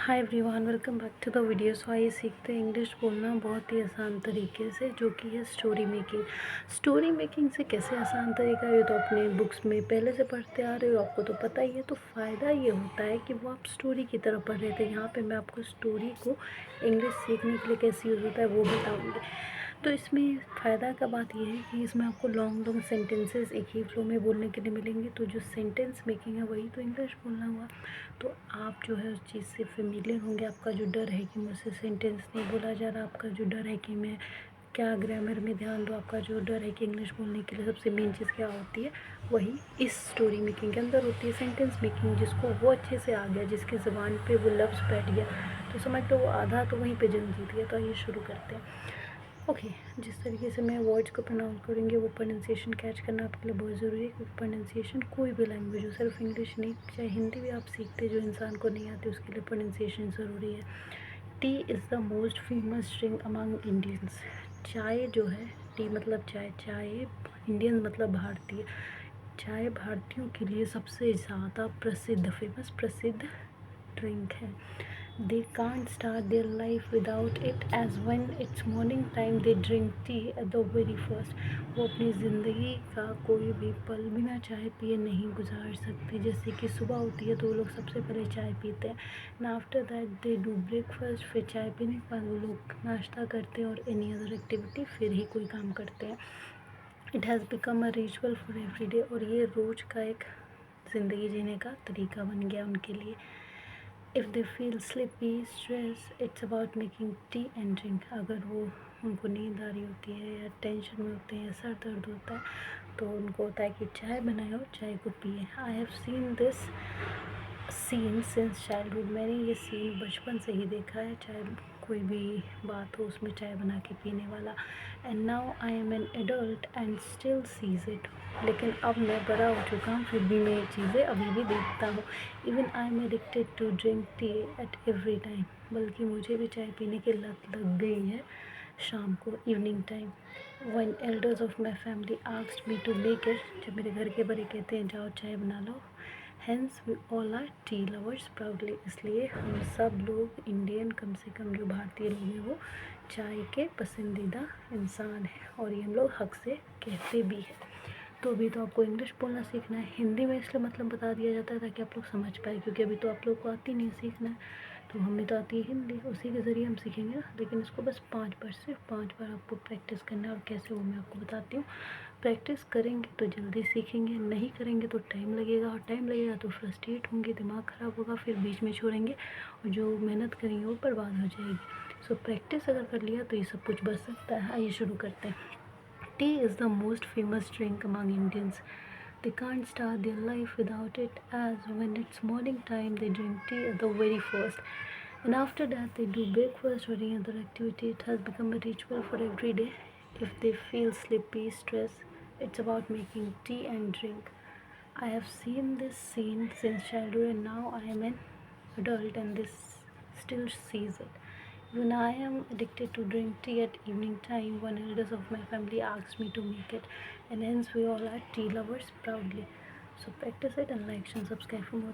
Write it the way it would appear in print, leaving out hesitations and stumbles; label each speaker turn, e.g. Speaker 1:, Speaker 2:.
Speaker 1: Hi everyone, welcome back to the video. So आइए सीखते हैं इंग्लिश बोलना बहुत ही आसान तरीके से, जो कि है स्टोरी मेकिंग। स्टोरी मेकिंग से कैसे आसान तरीका है, ये तो अपने बुक्स में पहले से पढ़ते आ रहे हो, आपको तो पता ही है। तो फ़ायदा ये होता है कि वो आप स्टोरी की तरह पढ़ रहे थे। यहाँ पे मैं आपको स्टोरी को इंग्लिश सीखने के लिए कैसे यूज़ होता है वो बताऊँगी। तो इसमें फ़ायदा का बात यह है कि इसमें आपको लॉन्ग लॉन्ग सेंटेंसेस एक ही फ्लो में बोलने के लिए मिलेंगे। तो जो सेंटेंस मेकिंग है वही तो इंग्लिश बोलना हुआ। तो आप जो है उस चीज़ से फेमिलियर होंगे। आपका जो डर है कि मुझसे सेंटेंस नहीं बोला जा रहा, आपका जो डर है कि मैं क्या ग्रामर में ध्यान दूँ, आपका जो डर है कि इंग्लिश बोलने के लिए सबसे मेन चीज़ क्या होती है, वही इस स्टोरी मेकिंग के अंदर होती है। सेंटेंस मेकिंग जिसको वो अच्छे से आ गया, जिसकी ज़बान पे वो लफ्ज़ बैठ गया, तो समझ लो वो आधा तो वहीं पे जंग जीत गया। तो आइए शुरू करते हैं। ओके, जिस तरीके से मैं वर्ड्स को प्रोनाउंस करूँगी वो प्रोनाउंसिएशन कैच करना आपके लिए बहुत ज़रूरी है। क्योंकि प्रोनाउंसिएशन कोई भी लैंग्वेज हो, सिर्फ इंग्लिश नहीं, चाहे हिंदी भी आप सीखते, जो इंसान को नहीं आती उसके लिए प्रोनाउंसिएशन ज़रूरी है। T is the most famous drink among Indians. चाय जो है, टी मतलब चाय, चाय इंडियन मतलब भारतीय, चाय भारतीयों के लिए सबसे ज़्यादा प्रसिद्ध, फेमस प्रसिद्ध ड्रिंक है। They can't start their life without it, as when it's morning time they drink tea at the very first. वो अपनी ज़िंदगी का कोई भी पल बिना चाय पिए नहीं गुजार सकते। जैसे कि सुबह होती है तो वो लोग सबसे पहले चाय पीते हैं, and after that they do breakfast. फिर चाय पीने के बाद वो लोग नाश्ता करते हैं और एनी अदर एक्टिविटी, फिर ही कोई काम करते हैं। It has become a ritual for every day, और ये रोज़ का एक ज़िंदगी जीने का तरीका बन गया उनके लिए। If they feel sleepy stress, it's about making tea and drink. अगर वो उनको नींद आ रही होती है या टेंशन में होते हैं या सर दर्द होता है तो उनको होता है कि चाय बनाए और चाय को पिए। I have seen this scene since childhood. मैंने ये सीन बचपन से ही देखा है, चाहे कोई भी बात हो उसमें चाय बना के पीने वाला। And now I am an adult and still sees it. लेकिन अब मैं बड़ा हो चुका हूँ, फिर भी मैं ये चीज़ें अभी भी देखता हूँ। Even I am addicted to drink tea at every time. बल्कि मुझे भी चाय पीने की लत लग गई है शाम को, evening time. One elders of my family asked me to make it, जब मेरे घर के बड़े कहते हैं जाओ चाय बना लो। Hence we all are tea lovers proudly. इसलिए हम सब लोग इंडियन, कम से कम जो भारतीय लोग हैं, वो चाय के पसंदीदा इंसान हैं, और ये हम लोग हक से कहते भी हैं। तो अभी तो आपको इंग्लिश बोलना सीखना है। हिंदी में इसलिए मतलब बता दिया जाता है ताकि आप लोग समझ पाए, क्योंकि अभी तो आप लोग को आती नहीं सीखना है। तो हमें तो आती है हिंदी, उसी के ज़रिए हम सीखेंगे ना। लेकिन इसको बस 5 बार, सिर्फ 5 बार आपको प्रैक्टिस करना है। और कैसे, वो मैं आपको बताती हूँ। प्रैक्टिस करेंगे तो जल्दी सीखेंगे, नहीं करेंगे तो टाइम लगेगा, और टाइम लगेगा तो फ्रस्ट्रेट होंगे, दिमाग ख़राब होगा, फिर बीच में छोड़ेंगे, और जो मेहनत करेंगे वो बर्बाद हो जाएगी। सो प्रैक्टिस अगर कर लिया तो ये सब कुछ बच सकता है। आइए शुरू करते हैं। Tea is the most famous drink among Indians. They can't start their life without it, as when it's morning time they drink tea at the very first. And after that they do breakfast or any other activity. It has become a ritual for every day. If they feel sleepy, stress, it's about making tea and drink. I have seen this scene since childhood, and now I am an adult and this still sees it. When I am addicted to drink tea at evening time, one elders of my family asked me to make it, and hence we all are tea lovers proudly. So practice it and like and subscribe for more.